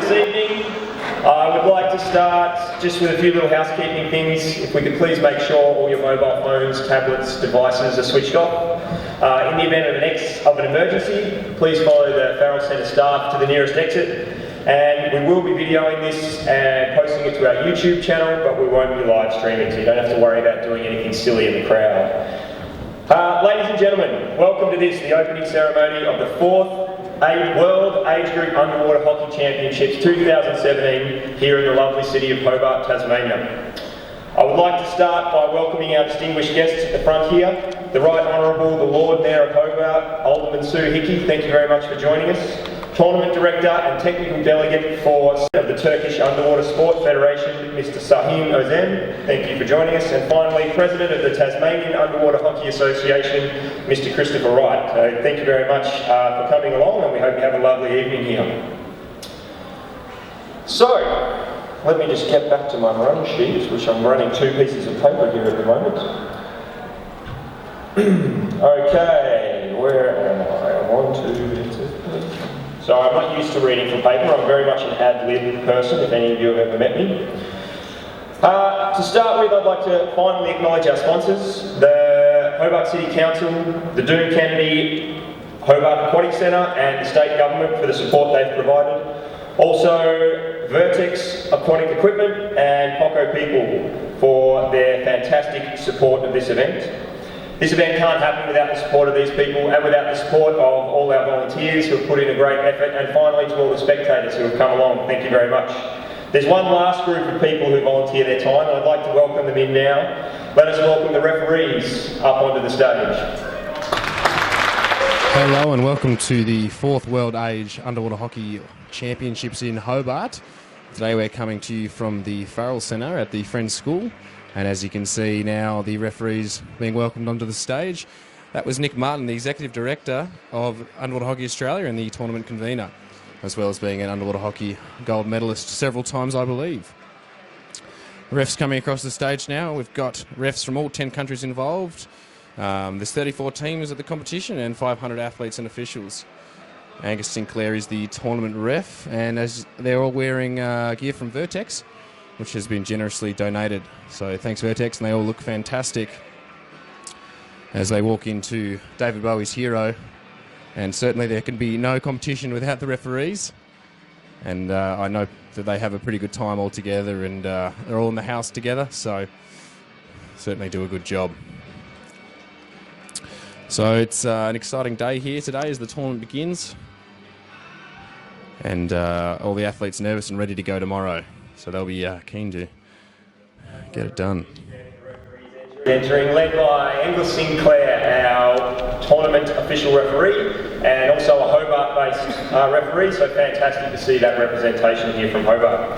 this evening. I would like to start just with a few little housekeeping things. If we could please make sure all your mobile phones, tablets, devices are switched off. In the event of an emergency, please follow the Farrell Centre staff to the nearest exit. And we will be videoing this and posting it to our YouTube channel, but we won't be live streaming, so you don't have to worry about doing anything silly in the crowd. Ladies and gentlemen, welcome to the opening ceremony of the 4th World Age Group Underwater Hockey Championships 2017 here in the lovely city of Hobart, Tasmania. I would like to start by welcoming our distinguished guests at the front here. The Right Honourable, the Lord Mayor of Hobart, Alderman Sue Hickey, thank you very much for joining us. Tournament Director and Technical Delegate of the Turkish Underwater Sport Federation, Mr. Sahim Özen, thank you for joining us. And finally, President of the Tasmanian Underwater Hockey Association, Mr. Christopher Wright. Thank you very much for coming along, and we hope you have a lovely evening here. So, let me just get back to my run sheet, which I'm running 2 pieces of paper here at the moment. Okay, where am I? 1, 2, 3. So I'm not used to reading from paper. I'm very much an ad-lib person, if any of you have ever met me. To start with, I'd like to finally acknowledge our sponsors, the Hobart City Council, the Doon Kennedy Hobart Aquatic Centre, and the state government for the support they've provided. Also, Vertex Aquatic Equipment and Poco People for their fantastic support of this event. This event can't happen without the support of these people and without the support of all our volunteers who have put in a great effort, and finally to all the spectators who have come along. Thank you very much. There's one last group of people who volunteer their time, and I'd like to welcome them in now. Let us welcome the referees up onto the stage. Hello and welcome to the 4th World Age Underwater Hockey Championships in Hobart. Today we're coming to you from the Farrell Centre at the Friends School. And as you can see now, the referees being welcomed onto the stage. That was Nick Martin, the Executive Director of Underwater Hockey Australia and the tournament convener, as well as being an underwater hockey gold medalist several times, I believe. Refs coming across the stage now. We've got refs from all 10 countries involved. There's 34 teams at the competition and 500 athletes and officials. Angus Sinclair is the tournament ref, and as they're all wearing gear from Vertex, which has been generously donated. So thanks Vertex, and they all look fantastic as they walk into David Bowie's Hero. And certainly there can be no competition without the referees. And I know that they have a pretty good time all together, and they're all in the house together, so certainly do a good job. So it's an exciting day here today as the tournament begins. And all the athletes nervous and ready to go tomorrow. So they'll be keen to get it done. Entering, led by Angus Sinclair, our tournament official referee, and also a Hobart-based referee, so fantastic to see that representation here from Hobart.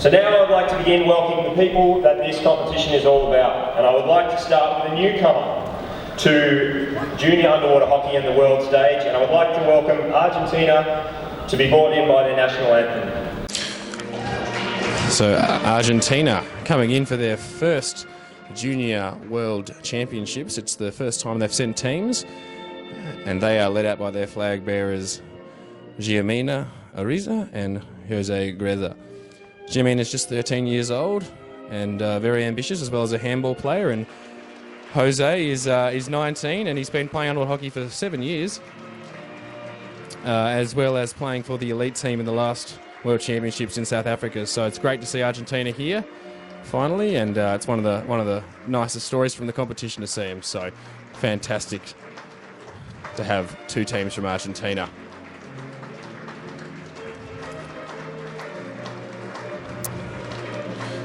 So now I'd like to begin welcoming the people that this competition is all about, and I would like to start with a newcomer to junior underwater hockey in the world stage, and I would like to welcome Argentina to be brought in by their national anthem. So Argentina coming in for their first Junior World Championships. It's the first time they've sent teams, and they are led out by their flag bearers Giamina Ariza and Jose Greza. Giamina is just 13 years old and very ambitious, as well as a handball player, and Jose is 19 and he's been playing underwater hockey for 7 years, as well as playing for the elite team in the last World Championships in South Africa. So it's great to see Argentina here finally, and it's one of the nicest stories from the competition to see them. So fantastic to have 2 teams from Argentina.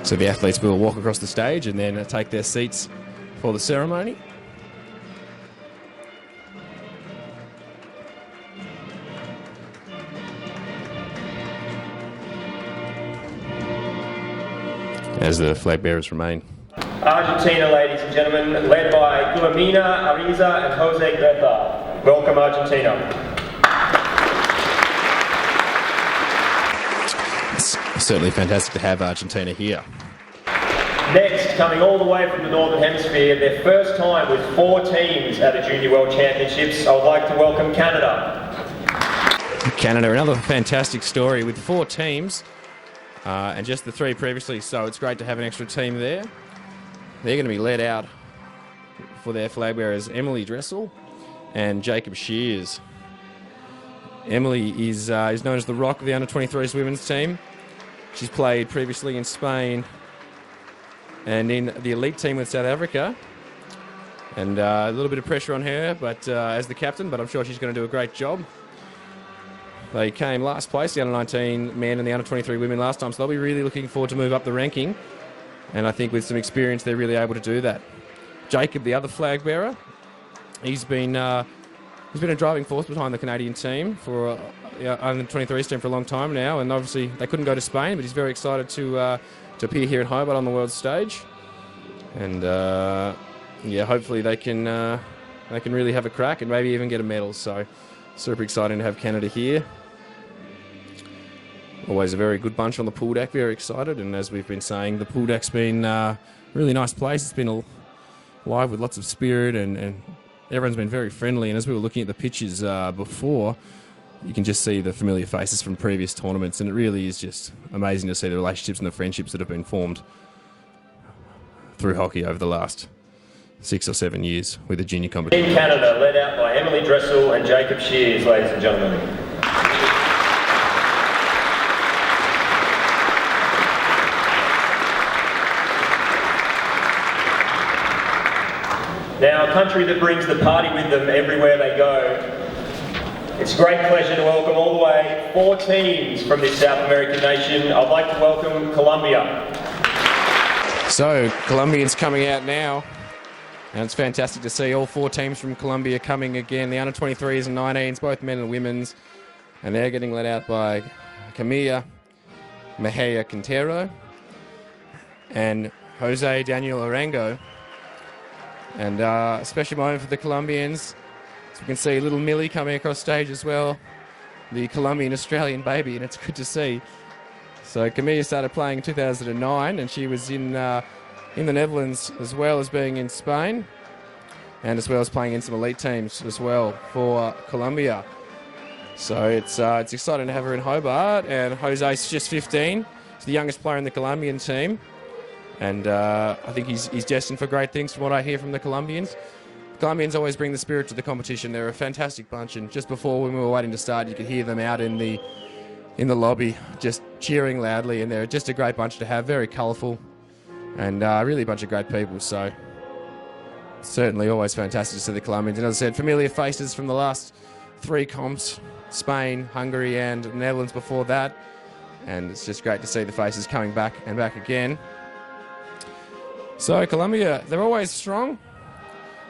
So the athletes will walk across the stage and then take their seats for the ceremony. As the flag bearers remain. Argentina, ladies and gentlemen, led by Giamina Ariza and Jose Greza. Welcome, Argentina. It's certainly fantastic to have Argentina here. Next, coming all the way from the Northern Hemisphere, their first time with 4 teams at the Junior World Championships, I would like to welcome Canada. Canada, another fantastic story with 4 teams and just the 3 previously, so it's great to have an extra team there. They're going to be led out for their flag bearers, Emily Dressel and Jacob Shears. Emily is known as the rock of the under-23s women's team. She's played previously in Spain and in the elite team with South Africa. And a little bit of pressure on her, but as the captain, but I'm sure she's going to do a great job. They came last place, the under-19 men and the under-23 women last time, so they'll be really looking forward to move up the ranking. And I think with some experience, they're really able to do that. Jacob, the other flag bearer, he's been a driving force behind the Canadian team for under-23s team for a long time now, and obviously they couldn't go to Spain, but he's very excited to appear here in Hobart on the world stage. And yeah, hopefully they can really have a crack and maybe even get a medal. So super exciting to have Canada here. Always a very good bunch on the pool deck, very excited. And as we've been saying, the pool deck's been a really nice place. It's been alive with lots of spirit and everyone's been very friendly. And as we were looking at the pictures before, you can just see the familiar faces from previous tournaments. And it really is just amazing to see the relationships and the friendships that have been formed through hockey over the last 6 or 7 years with the junior competition. Team Canada, led out by Emily Dressel and Jacob Shears, ladies and gentlemen. Now, a country that brings the party with them everywhere they go. It's a great pleasure to welcome all the way 4 teams from this South American nation. I'd like to welcome Colombia. So, Colombians coming out now. And it's fantastic to see all 4 teams from Colombia coming again. The under-23s and 19s, both men and women's. And they're getting led out by Camilla Mejia Quintero and Jose Daniel Arango. And a special moment for the Colombians. As we can see, little Millie coming across stage as well. The Colombian-Australian baby, and it's good to see. So Camilla started playing in 2009, and she was in the Netherlands as well as being in Spain, and as well as playing in some elite teams as well for Colombia. So it's exciting to have her in Hobart, and Jose's just 15. He's the youngest player in the Colombian team, and I think he's destined for great things from what I hear from the Colombians. The Colombians always bring the spirit to the competition. They're a fantastic bunch, and just before when we were waiting to start, you could hear them out in the lobby just cheering loudly, and they're just a great bunch to have, very colourful. And really a bunch of great people, so certainly always fantastic to see the Colombians. And as I said, familiar faces from the last 3 comps, Spain, Hungary and the Netherlands before that. And it's just great to see the faces coming back and back again. So Colombia, they're always strong.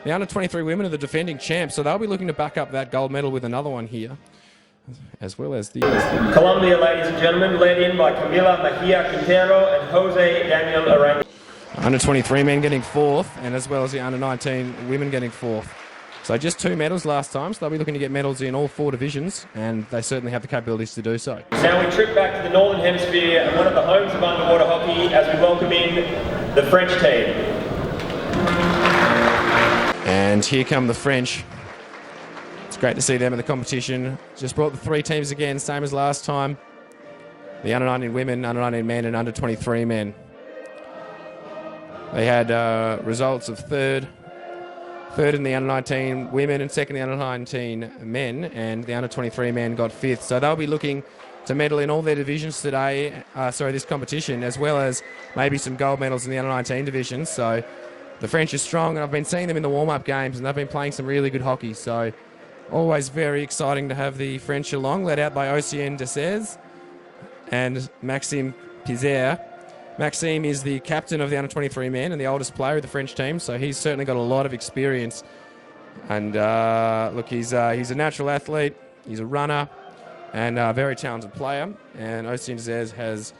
The under-23 women are the defending champs, so they'll be looking to back up that gold medal with another one here. As well as the Colombia, ladies and gentlemen, led in by Camila Mejia Quintero and Jose Daniel Arango. Under-23 men getting 4th, and as well as the under-19 women getting 4th. So just 2 medals last time, so they'll be looking to get medals in all 4 divisions, and they certainly have the capabilities to do so. Now we trip back to the Northern Hemisphere and one of the homes of underwater hockey as we welcome in the French team. And here come the French. It's great to see them in the competition. Just brought the 3 teams again, same as last time. The under-19 women, under-19 men, and under-23 men. They had results of third in the under-19 women and second in the under-19 men, and the under-23 men got 5th. So they'll be looking to medal in all their divisions today, this competition, as well as maybe some gold medals in the under-19 division. So the French are strong, and I've been seeing them in the warm-up games, and they've been playing some really good hockey. So always very exciting to have the French along, led out by Ocean Desez and Maxime Pizer. Maxime is the captain of the under-23 men and the oldest player of the French team, so he's certainly got a lot of experience. And look, he's a natural athlete, he's a runner, and a very talented player. And Ocean Desez has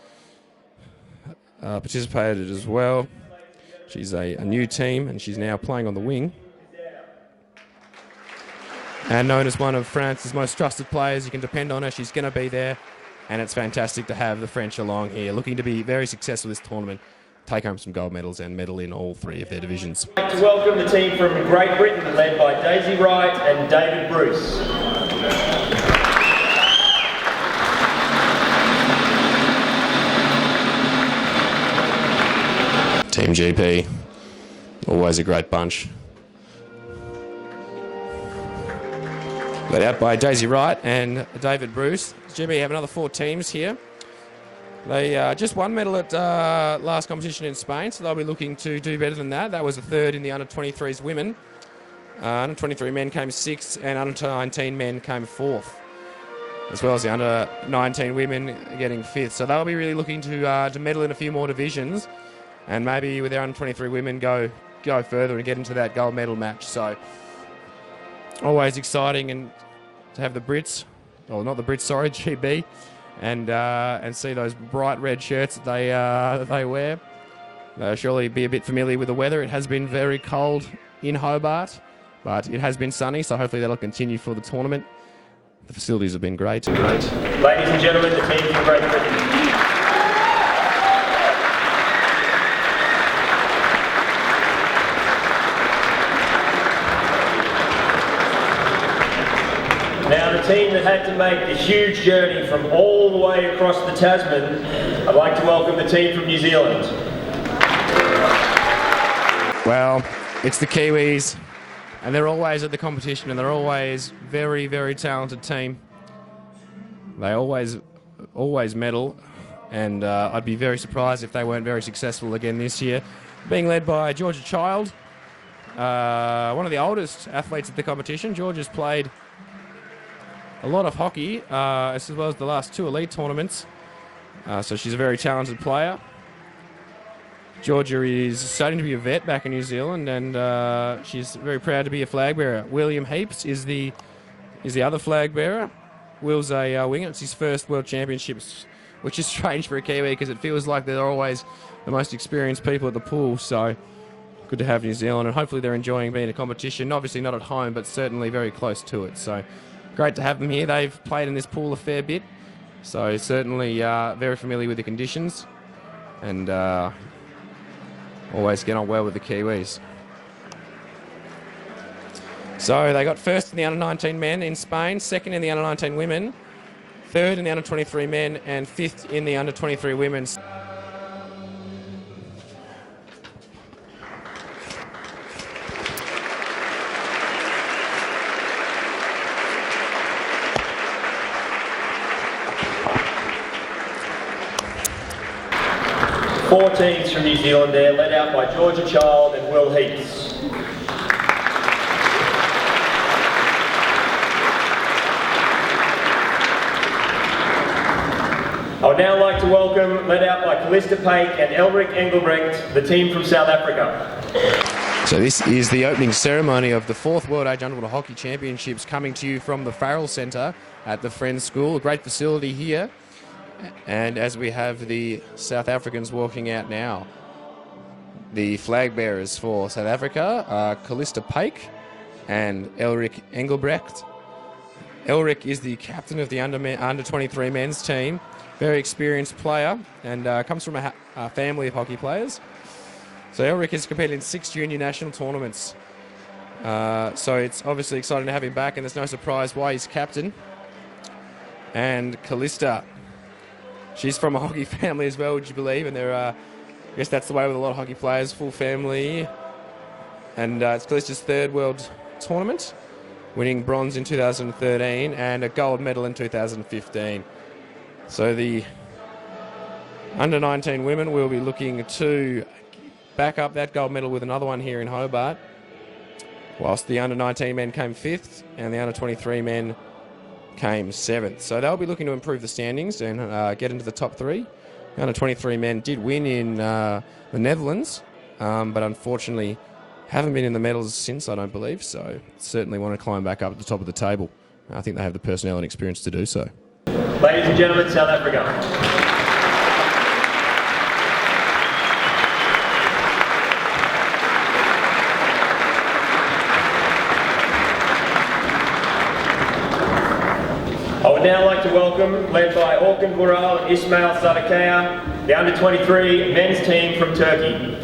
participated as well. She's a new team, and she's now playing on the wing. And known as one of France's most trusted players, you can depend on her, she's going to be there. And it's fantastic to have the French along here, looking to be very successful this tournament, take home some gold medals and medal in all 3 of their divisions. I'd like to welcome the team from Great Britain, led by Daisy Wright and David Bruce. Team GP, always a great bunch. Led out by Daisy Wright and David Bruce. GP have another 4 teams here. They just won medal at last competition in Spain, so they'll be looking to do better than that. That was a 3rd in the under-23s women. Under-23 men came 6th, and under-19 men came 4th, as well as the under-19 women getting 5th. So they'll be really looking to medal in a few more divisions, and maybe with their under-23 women go further and get into that gold medal match. So always exciting, and to have the Brits, or not the Brits, sorry, GB, and see those bright red shirts that they wear. They'll surely be a bit familiar with the weather. It has been very cold in Hobart, but it has been sunny, so hopefully that'll continue for the tournament. The facilities have been great. Ladies and gentlemen, the team from Great Britain. Now, the team that had to make the huge journey from all the way across the Tasman, I'd like to welcome the team from New Zealand. Well, it's the Kiwis, and they're always at the competition, and they're always very, very talented team. They always medal, and I'd be very surprised if they weren't very successful again this year. Being led by Georgia Child, one of the oldest athletes at the competition. Georgia's played a lot of hockey, as well as the last 2 elite tournaments. So she's a very talented player. Georgia is starting to be a vet back in New Zealand, and she's very proud to be a flag bearer. William Heaps is the other flag bearer. Will's a winger. It's his first World Championships, which is strange for a Kiwi because it feels like they're always the most experienced people at the pool. So good to have New Zealand, and hopefully they're enjoying being a competition. Obviously not at home, but certainly very close to it. So great to have them here. They've played in this pool a fair bit, so certainly very familiar with the conditions, and always get on well with the Kiwis. So they got 1st in the under-19 men in Spain, 2nd in the under-19 women, 3rd in the under-23 men, and 5th in the under-23 women. Four teams from New Zealand there, led out by Georgia Child and Will Heaps. I would now like to welcome, led out by Callista Paik and Elric Engelbrecht, the team from South Africa. So this is the opening ceremony of the 4th World Age Underwater Hockey Championships, coming to you from the Farrell Centre at the Friends School. A great facility here. And as we have the South Africans walking out now, the flag bearers for South Africa are Callista Paik and Elric Engelbrecht. Elric is the captain of the under-23 men's team. Very experienced player, and comes from a family of hockey players. So Elric has competed in 6 junior national tournaments. So it's obviously exciting to have him back, and there's no surprise why he's captain. And Callista, she's from a hockey family as well, would you believe? And I guess that's the way with a lot of hockey players, full family. And it's Callista's 3rd world tournament, winning bronze in 2013 and a gold medal in 2015. So the under-19 women will be looking to back up that gold medal with another one here in Hobart, whilst the under-19 men came 5th and the under-23 men came 7th. So they'll be looking to improve the standings and get into the top 3. The under-23 men did win in the Netherlands, but unfortunately haven't been in the medals since, I don't believe, so certainly want to climb back up at the top of the table. I think they have the personnel and experience to do so. Ladies and gentlemen, South Africa. I would now like to welcome, led by Orkun Vural and Ismail Sadakaya, the under-23 men's team from Turkey.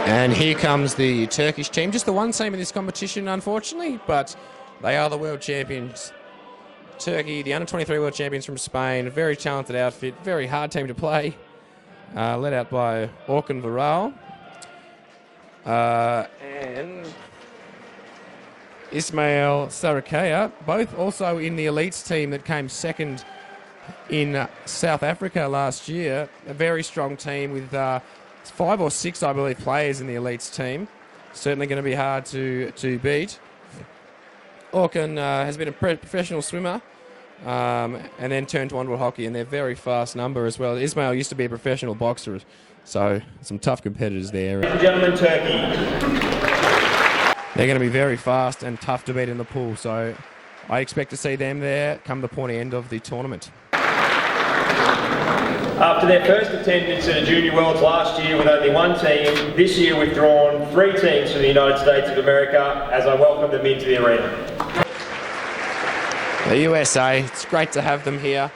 And here comes the Turkish team, just the one team in this competition, unfortunately, but they are the world champions. Turkey, the under-23 world champions from Spain. Very talented outfit, very hard team to play. Led out by Orkan Varal. And Ismail Sarakaya, both also in the elites team that came second in South Africa last year. A very strong team with 5 or 6, I believe, players in the elites team. Certainly going to be hard to beat. Orkan has been a professional swimmer and then turned to underwater hockey, and they're very fast number as well. Ismail used to be a professional boxer, so some tough competitors there. Ladies and gentlemen, Turkey. They're going to be very fast and tough to beat in the pool, so I expect to see them there come the pointy end of the tournament. After their first attendance at a Junior Worlds last year with only one team, this year we've drawn 3 teams from the United States of America as I welcome them into the arena. The USA, it's great to have them here.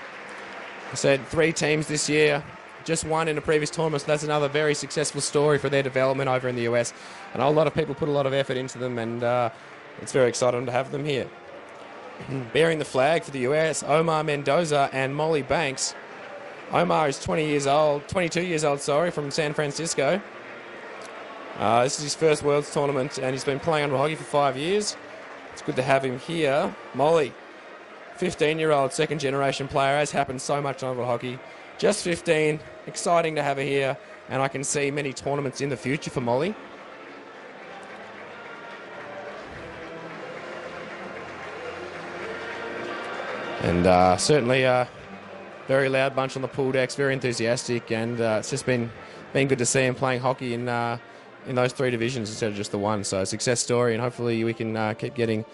I said 3 teams this year, just one in a previous tournament, so that's another very successful story for their development over in the US. And a whole lot of people put a lot of effort into them, and it's very exciting to have them here. Bearing the flag for the US, Omar Mendoza and Molly Banks. Omar is 22 years old, from San Francisco. This is his first Worlds tournament, and he's been playing under hockey for 5 years. It's good to have him here. Molly, 15-year-old second-generation player, has happened so much on hockey. Just 15, exciting to have her here, and I can see many tournaments in the future for Molly. And certainly a very loud bunch on the pool decks, very enthusiastic, and it's just been good to see him playing hockey in those 3 divisions instead of just the one. So a success story, and hopefully we can keep getting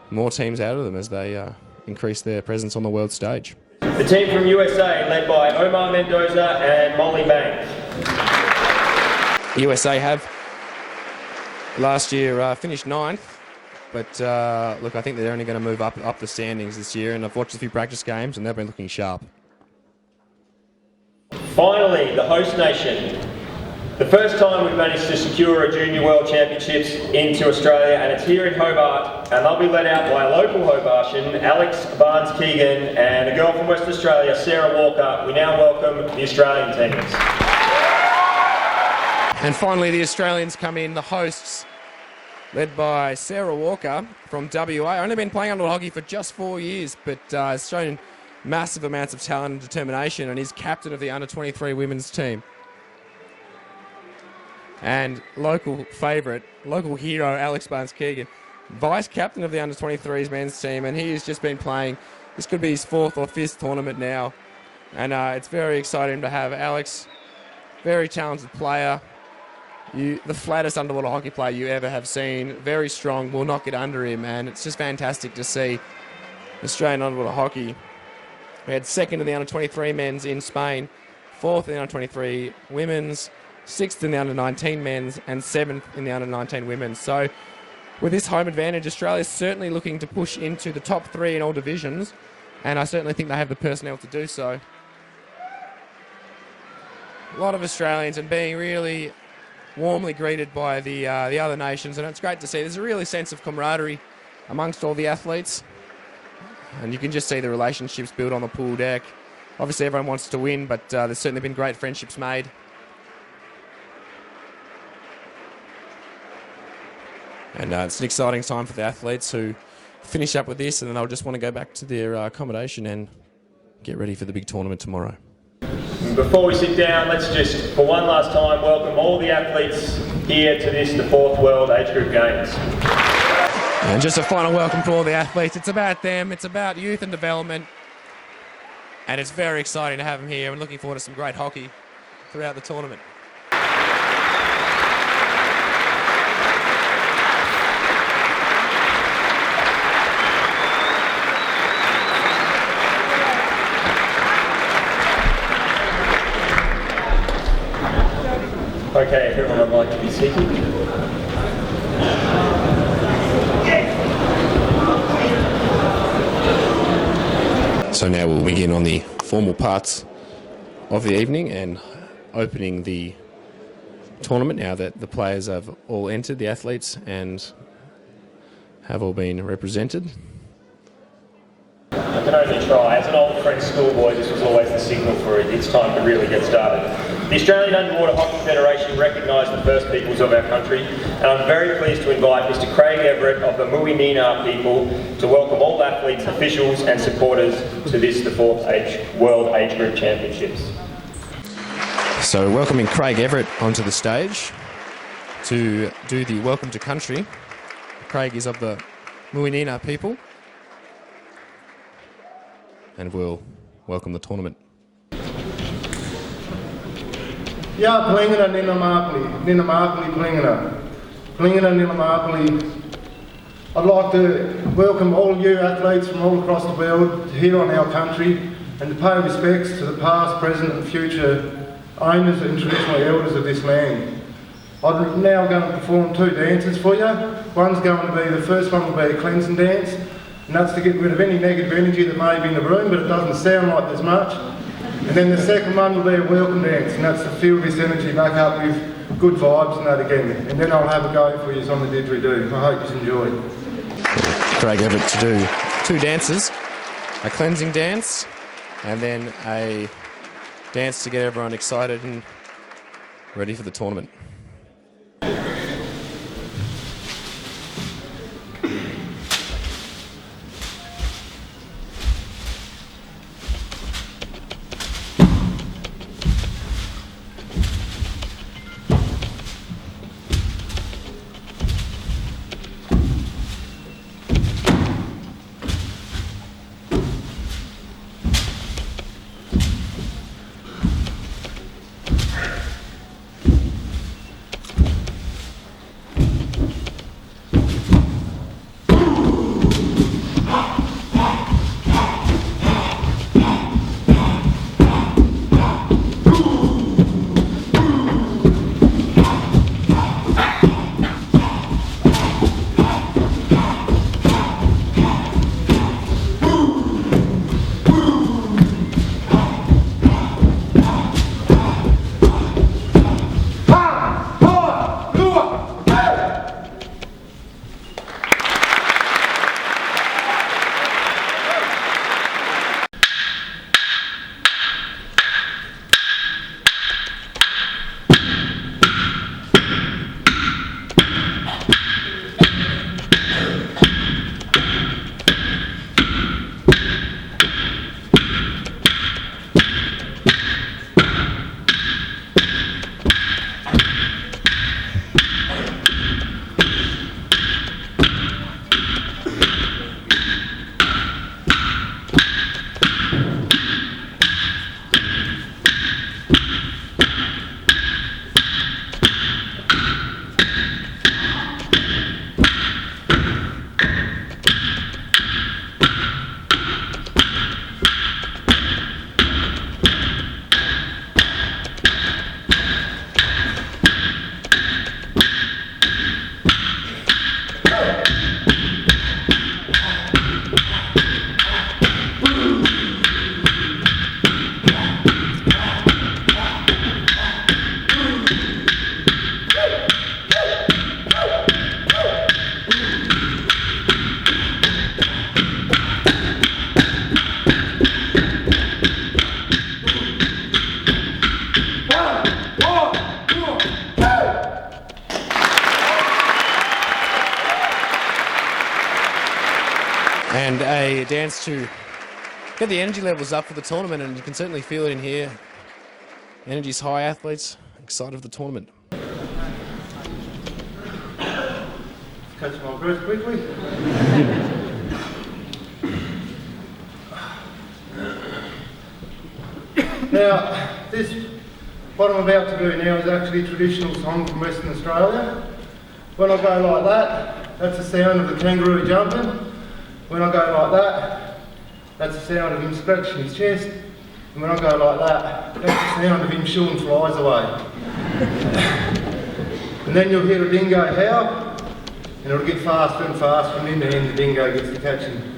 more teams out of them as they increase their presence on the world stage. The team from USA, led by Omar Mendoza and Molly Banks. USA have last year finished 9th, but look, I think they're only going to move up the standings this year, and I've watched a few practice games and they've been looking sharp. Finally, the host nation. The first time we've managed to secure a Junior World Championships into Australia, and it's here in Hobart, and they'll be led out by a local Hobartian, Alex Barnes-Keegan, and a girl from West Australia, Sarah Walker. We now welcome the Australian teams. And finally, the Australians come in, the hosts, led by Sarah Walker from WA. Only been playing under hockey for just 4 years, but has shown massive amounts of talent and determination, and is captain of the under-23 women's team. And local favourite, local hero, Alex Barnes-Keegan, vice-captain of the under-23s men's team, and he has just been playing, this could be his 4th or 5th tournament now. And it's very exciting to have Alex, very talented player, the flattest underwater hockey player you ever have seen, very strong, will not get under him, and it's just fantastic to see Australian underwater hockey. We had 2nd in the under-23 men's in Spain, 4th in the under-23 women's, 6th in the under-19 men's, and 7th in the under-19 women's. So with this home advantage, Australia's certainly looking to push into the top 3 in all divisions, and I certainly think they have the personnel to do so. A lot of Australians, and being really warmly greeted by the other nations, and it's great to see. There's a really sense of camaraderie amongst all the athletes, and you can just see the relationships built on the pool deck. Obviously everyone wants to win, but there's certainly been great friendships made. And it's an exciting time for the athletes who finish up with this, and then they'll just want to go back to their accommodation and get ready for the big tournament tomorrow. Before we sit down, let's just, for one last time, welcome all the athletes here to the 4th World Age Group Games. And just a final welcome to all the athletes. It's about them, it's about youth and development, and it's very exciting to have them here. I'm looking forward to some great hockey throughout the tournament. Okay, everyone, I'd like to be seated. So now we'll begin on the formal parts of the evening and opening the tournament now that the players have all entered, the athletes, and have all been represented. I can only try. As an old French schoolboy, this was always the signal for it. It's time to really get started. The Australian Underwater Hockey Federation recognised the First Peoples of our country, and I'm very pleased to invite Mr. Craig Everett of the Muinina people to welcome all athletes, officials and supporters to this, the 4th World Age Group Championships. So welcoming Craig Everett onto the stage to do the Welcome to Country. Craig is of the Muinina people and will welcome the tournament. Ja, plingina Ninamapli, plingina Ninamapli. I'd like to welcome all you athletes from all across the world here on our country and to pay respects to the past, present and future owners and traditional elders of this land. I'm now going to perform 2 dances for you. One's going to be, the first one will be a cleansing dance, and that's to get rid of any negative energy that may be in the room, but it doesn't sound like there's much. And then the second one will be a welcome dance, and that's to fill this energy back up with good vibes and that again. And then I'll have a go for you on the didgeridoo. I hope you enjoy. Craig Everett to do 2 dances, a cleansing dance and then a dance to get everyone excited and ready for the tournament. And a dance to get the energy levels up for the tournament, and you can certainly feel it in here. Energy's high, athletes excited for the tournament. Catch my breath quickly. Now, what I'm about to do now is actually a traditional song from Western Australia. When I go like that, that's the sound of the kangaroo jumping. When I go like that, that's the sound of him scratching his chest. And when I go like that, that's the sound of him shooing flies away. And then you'll hear a dingo howl, and it'll get faster and faster, and in the end the dingo gets to catch him.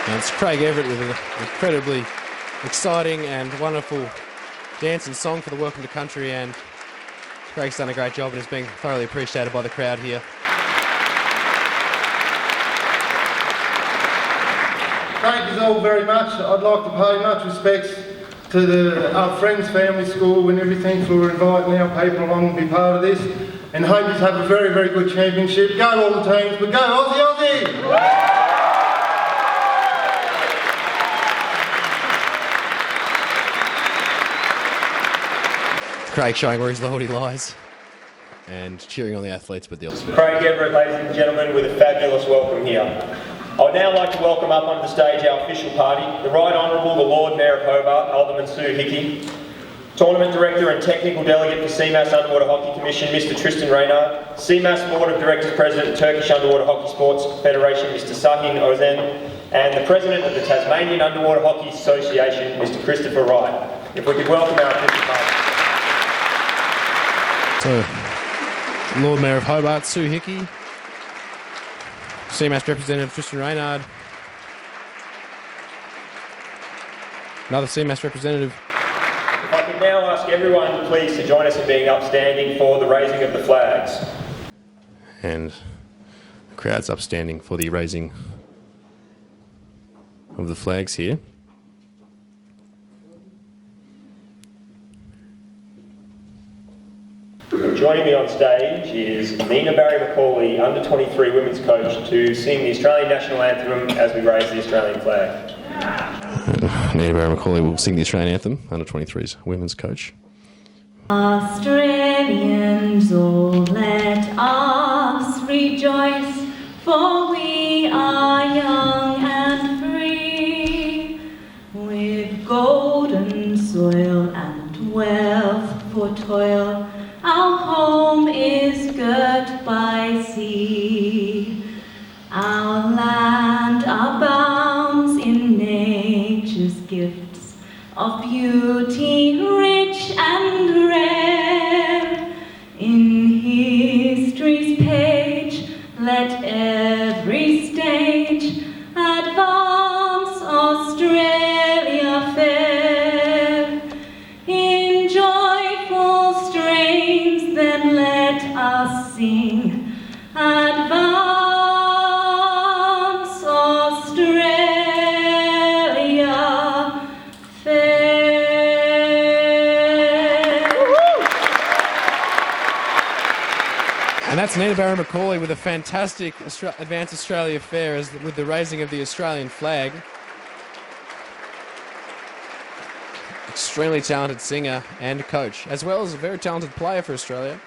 And it's Craig Everett with an incredibly exciting and wonderful dance and song for the Welcome to Country, and Craig's done a great job and is being thoroughly appreciated by the crowd here. Thank you all very much. I'd like to pay much respects to our Friends Family School and everything for inviting our people along to be part of this, and hope you have a very, very good championship. Go all the teams, but go Aussie, Aussie! Craig showing where his loyalty lies and cheering on the athletes, but the opposite. Craig Everett, ladies and gentlemen, with a fabulous welcome here. I would now like to welcome up onto the stage our official party, the Right Honourable the Lord Mayor of Hobart, Alderman Sue Hickey, Tournament Director and Technical Delegate for CMAS Underwater Hockey Commission, Mr Tristan Reynard, CMAS Board of Directors President, Turkish Underwater Hockey Sports Federation, Mr Sahin Ozen, and the President of the Tasmanian Underwater Hockey Association, Mr Christopher Wright. If we could welcome our official party. So, Lord Mayor of Hobart, Sue Hickey, CMAS Representative Tristan Reynard, another CMAS representative. If I could now ask everyone please to join us in being upstanding for the raising of the flags. And the crowd's upstanding for the raising of the flags here. Joining me on stage is Nina Barry-McCauley, under-23 women's coach, to sing the Australian National Anthem as we raise the Australian flag. Nina Barry-McCauley will sing the Australian Anthem, under-23's women's coach. Australians, oh, let us rejoice, for we are young and free, with golden soil and wealth for toil. Our home is girt by sea. Our land abounds in nature's gifts of beauty rich and rare. In history's page, let every stage advance Australia fair. In joyful strains then let us sing, advance Australia fair. And that's Nina Barry-McCauley with a fantastic Advance Australia Fair with the raising of the Australian flag. Extremely talented singer and coach, as well as a very talented player for Australia.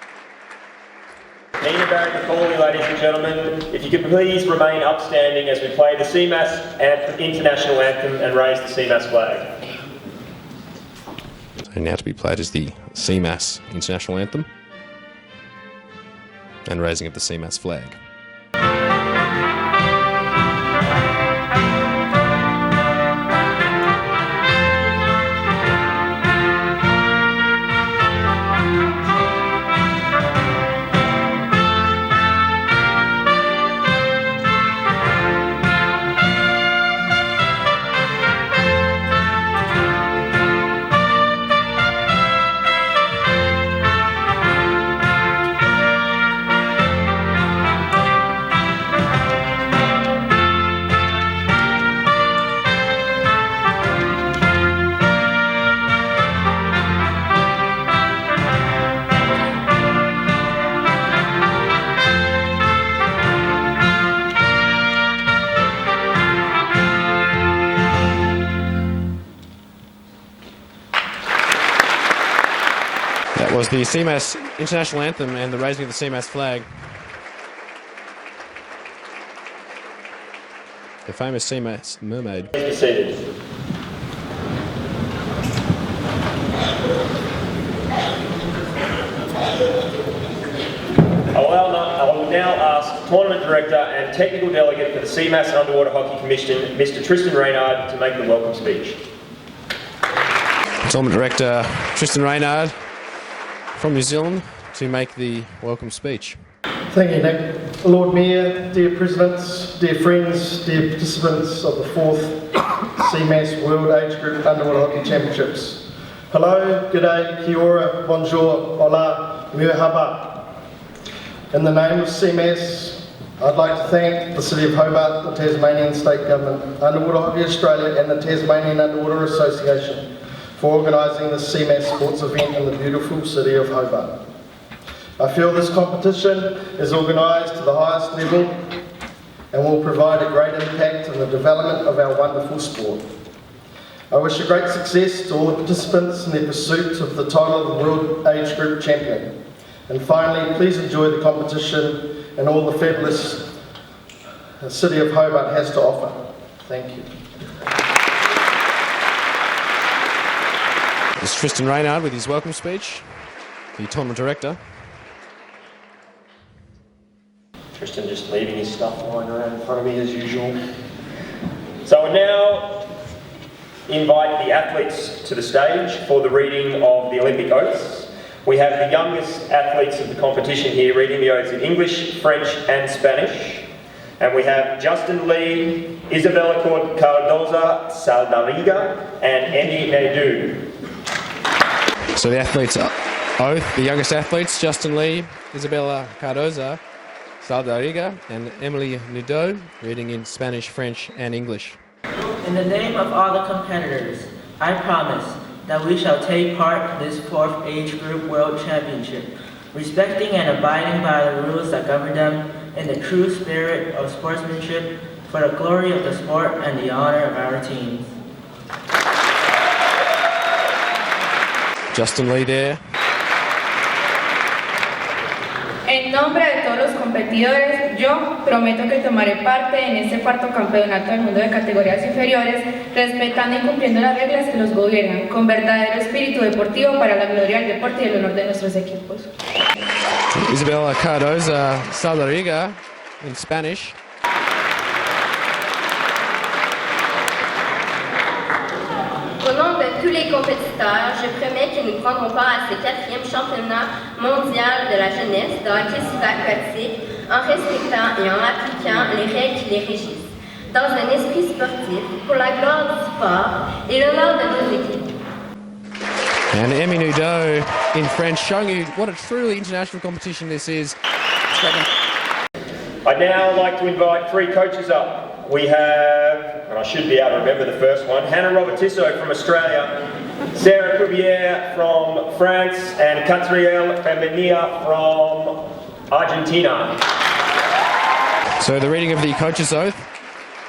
Nina Barry-McCauley, ladies and gentlemen, if you could please remain upstanding as we play the CMAS International Anthem and raise the CMAS flag. And now to be played is the CMAS International Anthem and raising of the CMAS flag. That was the CMAS international anthem and the raising of the CMAS flag. The famous CMAS mermaid. Please be seated. I will now ask Tournament Director and Technical Delegate for the CMAS Underwater Hockey Commission, Mr. Tristan Reynard, to make the welcome speech. Tournament Director Tristan Reynard from New Zealand to make the welcome speech. Thank you, Nick. Lord Mayor, dear presidents, dear friends, dear participants of the 4th CMAS World Age Group Underwater Hockey Championships. Hello, g'day, kia ora, bonjour, hola, merhaba. In the name of CMAS, I'd like to thank the City of Hobart, the Tasmanian State Government, Underwater Hockey Australia and the Tasmanian Underwater Association for organising the CMAS sports event in the beautiful City of Hobart. I feel this competition is organised to the highest level and will provide a great impact in the development of our wonderful sport. I wish a great success to all the participants in their pursuit of the title of the World Age Group Champion. And finally, please enjoy the competition and all the fabulous the City of Hobart has to offer. Thank you. This is Tristan Reynard with his welcome speech, the Tournament Director. Tristan just leaving his stuff lying around in front of me as usual. So I now invite the athletes to the stage for the reading of the Olympic oaths. We have the youngest athletes of the competition here reading the oaths in English, French and Spanish. And we have Justin Lee, Isabella Cardoza Saldariga and Andy Nadeau. So the athletes' oath, the youngest athletes, Justin Lee, Isabella Cardoza Saldariga and Emily Nadeau, reading in Spanish, French and English. In the name of all the competitors, I promise that we shall take part in this 4th Age Group World Championship, respecting and abiding by the rules that govern them in the true spirit of sportsmanship for the glory of the sport and the honor of our teams. Justin Lee there. En nombre de todos los competidores, yo prometo que tomaré parte en este 4º Campeonato del Mundo de categorías inferiores, respetando y cumpliendo las reglas que los gobiernan, con verdadero espíritu deportivo para la gloria del deporte y el honor de nuestros equipos. Isabella Cardoza Saldariga in Spanish. Au nom de tous les compétiteurs, je promets que nous prendrons part à ce 4e championnat mondial de la jeunesse de hockey subaquatique en respectant et en appliquant les règles qui les régissent, dans un esprit sportif pour la gloire du sport et l'honneur de nos équipes. And Emmy Nadeau in French, showing you what a truly international competition this is. I'd now like to invite 3 coaches up. We have, and I should be able to remember the first one, Hannah Robertisso from Australia, Sarah Cuvier from France, and Catriel Femenia from Argentina. So the reading of the coach's oath,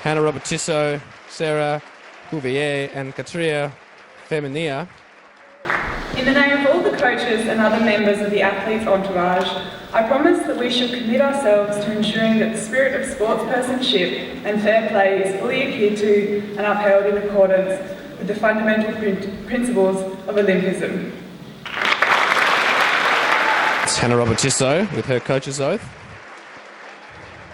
Hannah Robertisso, Sarah Cuvier and Catriel Femenia. In the name of all the coaches and other members of the athletes' entourage, I promise that we shall commit ourselves to ensuring that the spirit of sportspersonship and fair play is fully adhered to and upheld in accordance with the fundamental principles of Olympism. It's Hannah Robertisso with her coach's oath.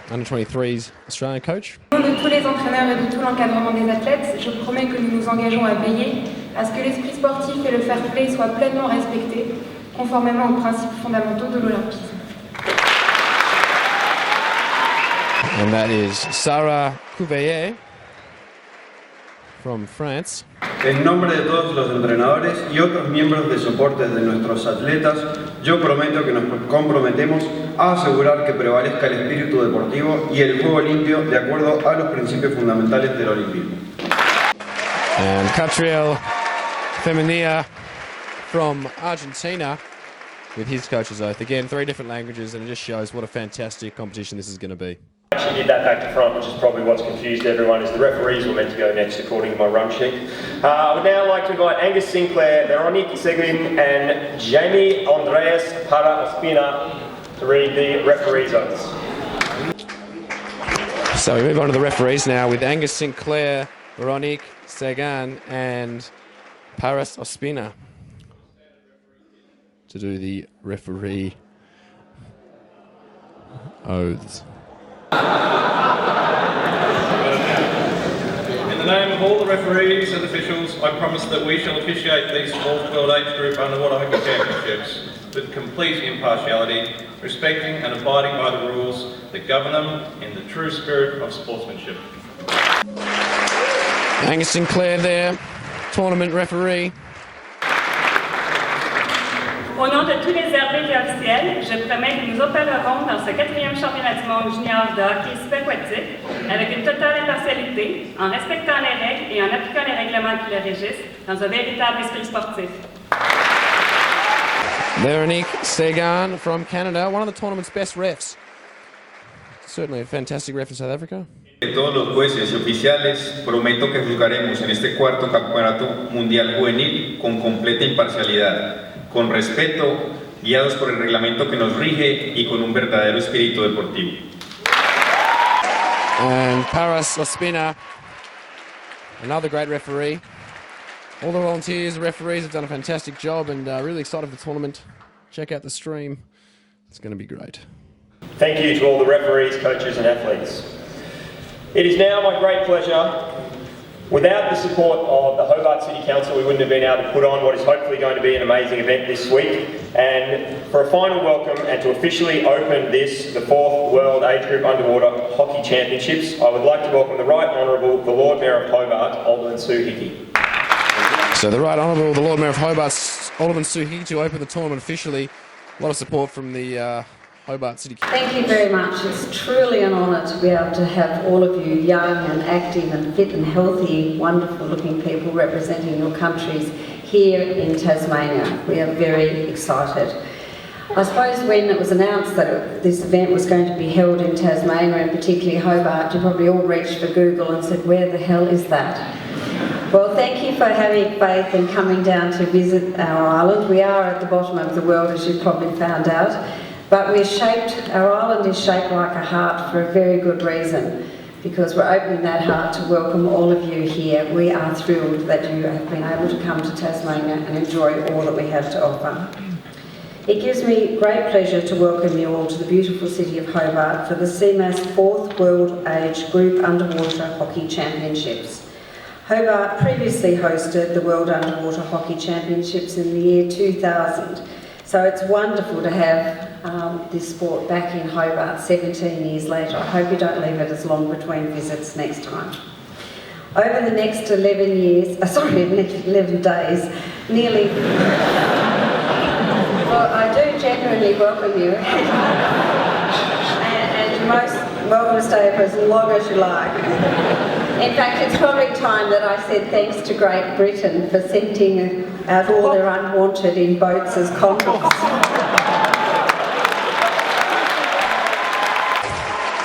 Under 23's Australian coach. Au nom de tous les entraîneurs et de tout l'encadrement des athlètes, je promets que nous nous engageons à veiller à ce que l'esprit sportif et le fair play soient pleinement respectés, conformément aux principes fondamentaux de l'Olympisme. And that is Sarah Cuvier from France. En nombre de todos los entrenadores y otros miembros de soporte de nuestros atletas, yo prometo que nos comprometemos a asegurar que prevalezca el espíritu deportivo y el juego limpio de acuerdo a los principios fundamentales del olimpismo. And Catriel Femenia from Argentina with his coach's oath. Again, 3 different languages, and it just shows what a fantastic competition this is going to be. Actually did that back to front, which is probably what's confused everyone, is the referees were meant to go next according to my run sheet. I would now like to invite Angus Sinclair, Veronique Seguin and Jamie Andreas Para Ospina to read the referees' oaths. So we move on to the referees now with Angus Sinclair, Veronique Seguin and Paris Ospina to do the referee oaths. In the name of all the referees and officials, I promise that we shall officiate these 4th World Age Group Underwater Hockey Championships with complete impartiality, respecting and abiding by the rules that govern them in the true spirit of sportsmanship. Angus Sinclair there, tournament referee. Au nom de tous les arbitres officiels, je promets que nous opérerons dans ce 4e championnat du monde junior de hockey subaquatique avec une totale impartialité, en respectant les règles et en appliquant les règlements qui les régissent dans un véritable esprit sportif. Veronique Seguin from Canada, one of the tournament's best refs. Certainly a fantastic ref in South Africa. Todos los jueces y oficiales, prometo que juzgaremos en este 4º campeonato mundial juvenil con completa imparcialidad, con respeto, guiados por el reglamento que nos rige y con un verdadero espíritu deportivo. And Paris Ospina, another great referee. All the volunteers, the referees have done a fantastic job and really excited for the tournament. Check out the stream. It's going to be great. Thank you to all the referees, coaches and athletes. It is now my great pleasure. Without the support of the Hobart City Council, we wouldn't have been able to put on what is hopefully going to be an amazing event this week. And for a final welcome and to officially open this, the 4th World Age Group Underwater Hockey Championships, I would like to welcome the Right Honourable, the Lord Mayor of Hobart, Alderman Sue Hickey. So the Right Honourable, the Lord Mayor of Hobart, Alderman Sue Hickey, to open the tournament officially. A lot of support from the Hobart City Council. Thank you very much. It's truly an honour to be able to have all of you young and active and fit and healthy, wonderful looking people representing your countries here in Tasmania. We are very excited. I suppose when it was announced that this event was going to be held in Tasmania and particularly Hobart, you probably all reached for Google and said, where the hell is that? Well, thank you for having faith and coming down to visit our island. We are at the bottom of the world, as you've probably found out. But our island is shaped like a heart for a very good reason, because we're opening that heart to welcome all of you here. We are thrilled that you have been able to come to Tasmania and enjoy all that we have to offer. It gives me great pleasure to welcome you all to the beautiful city of Hobart for the CMAS 4th World Age Group Underwater Hockey Championships. Hobart previously hosted the World Underwater Hockey Championships in the year 2000. So it's wonderful to have this sport back in Hobart 17 years later. I hope you don't leave it as long between visits next time. Over the next 11 days, nearly... Well, I do genuinely welcome you. and you're most welcome to stay for as long as you like. In fact, it's probably time that I said thanks to Great Britain for sending out all their unwanted in boats as convicts.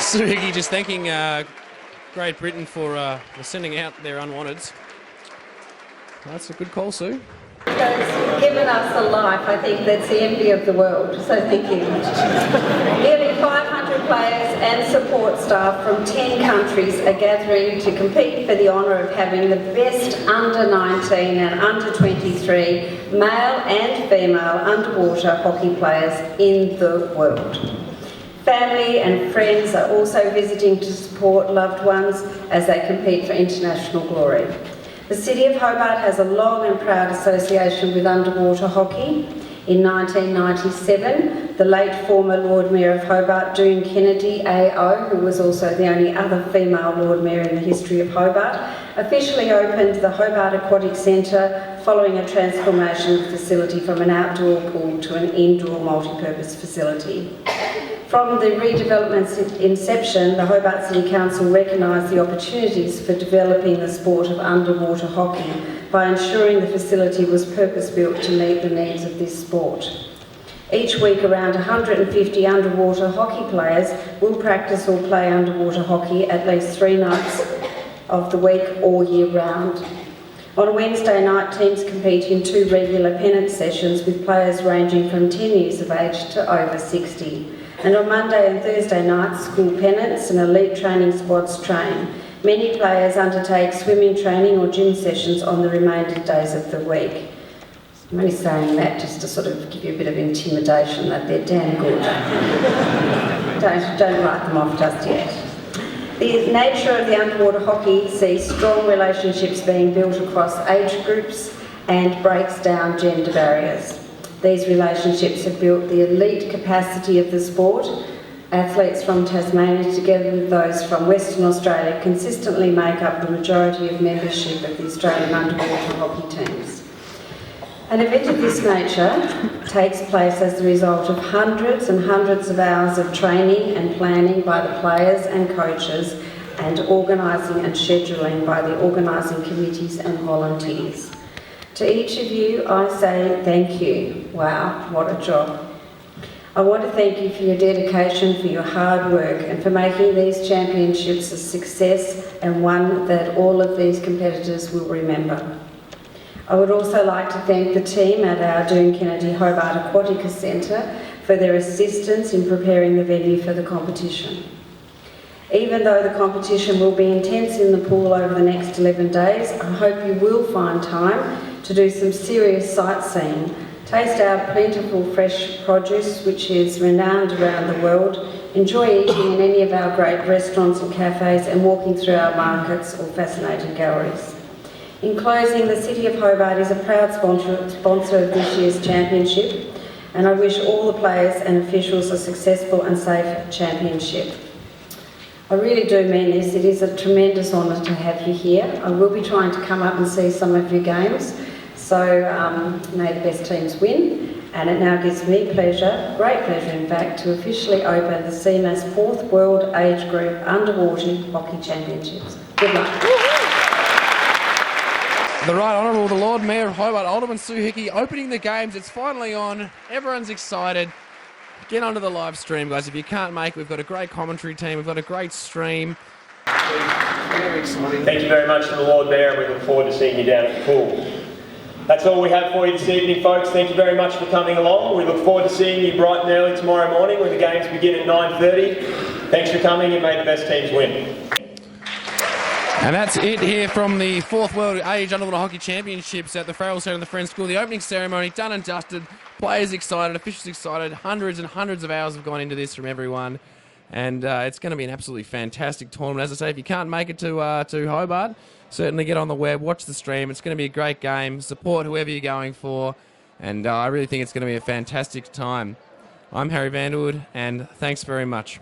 Sue Hickey just thanking Great Britain for sending out their unwanteds. That's a good call, Sue. It's given us a life, I think, that's the envy of the world, so thank you. Nearly 500 players and support staff from 10 countries are gathering to compete for the honour of having the best under-19 and under-23 male and female underwater hockey players in the world. Family and friends are also visiting to support loved ones as they compete for international glory. The City of Hobart has a long and proud association with underwater hockey. In 1997, the late former Lord Mayor of Hobart, Doon Kennedy AO, who was also the only other female Lord Mayor in the history of Hobart, officially opened the Hobart Aquatic Centre following a transformation of the facility from an outdoor pool to an indoor multi-purpose facility. From the redevelopment's inception, the Hobart City Council recognised the opportunities for developing the sport of underwater hockey by ensuring the facility was purpose-built to meet the needs of this sport. Each week around 150 underwater hockey players will practice or play underwater hockey at least 3 nights of the week all year round. On a Wednesday night, teams compete in 2 regular pennant sessions with players ranging from 10 years of age to over 60. And on Monday and Thursday nights, school pennants and elite training squads train. Many players undertake swimming training or gym sessions on the remainder days of the week. I'm only saying that just to sort of give you a bit of intimidation that they're damn good. Don't write them off just yet. The nature of the underwater hockey sees strong relationships being built across age groups and breaks down gender barriers. These relationships have built the elite capacity of the sport. Athletes from Tasmania, together with those from Western Australia, consistently make up the majority of membership of the Australian underwater hockey teams. An event of this nature takes place as the result of hundreds and hundreds of hours of training and planning by the players and coaches, and organising and scheduling by the organising committees and volunteers. To each of you, I say thank you. Wow, what a job. I want to thank you for your dedication, for your hard work, and for making these championships a success, and one that all of these competitors will remember. I would also like to thank the team at our Doon Kennedy Hobart Aquatica Centre for their assistance in preparing the venue for the competition. Even though the competition will be intense in the pool over the next 11 days, I hope you will find time to do some serious sightseeing, taste our plentiful fresh produce, which is renowned around the world, enjoy eating in any of our great restaurants and cafes, and walking through our markets or fascinating galleries. In closing, the City of Hobart is a proud sponsor of this year's championship, and I wish all the players and officials a successful and safe championship. I really do mean this. It is a tremendous honour to have you here. I will be trying to come up and see some of your games, so may the best teams win. And it now gives me pleasure, great pleasure in fact, to officially open the CMAS 4th World Age Group Underwater Hockey Championships. Good luck. The Right Honourable, the Lord Mayor of Hobart, Alderman Sue Hickey, opening the games. It's finally on. Everyone's excited. Get onto the live stream, guys. If you can't make it, we've got a great commentary team. We've got a great stream. Very exciting. Thank you very much to the Lord Mayor, and we look forward to seeing you down at the pool. That's all we have for you this evening, folks. Thank you very much for coming along. We look forward to seeing you bright and early tomorrow morning when the games begin at 9:30. Thanks for coming, and may the best teams win. And that's it here from the 4th World Age Underwater Hockey Championships at the Farrell Centre and the Friends School. The opening ceremony done and dusted. Players excited, officials excited. Hundreds and hundreds of hours have gone into this from everyone. And it's going to be an absolutely fantastic tournament. As I say, if you can't make it to Hobart, certainly get on the web, watch the stream. It's going to be a great game. Support whoever you're going for. And I really think it's going to be a fantastic time. I'm Harry Vanderwood, and thanks very much.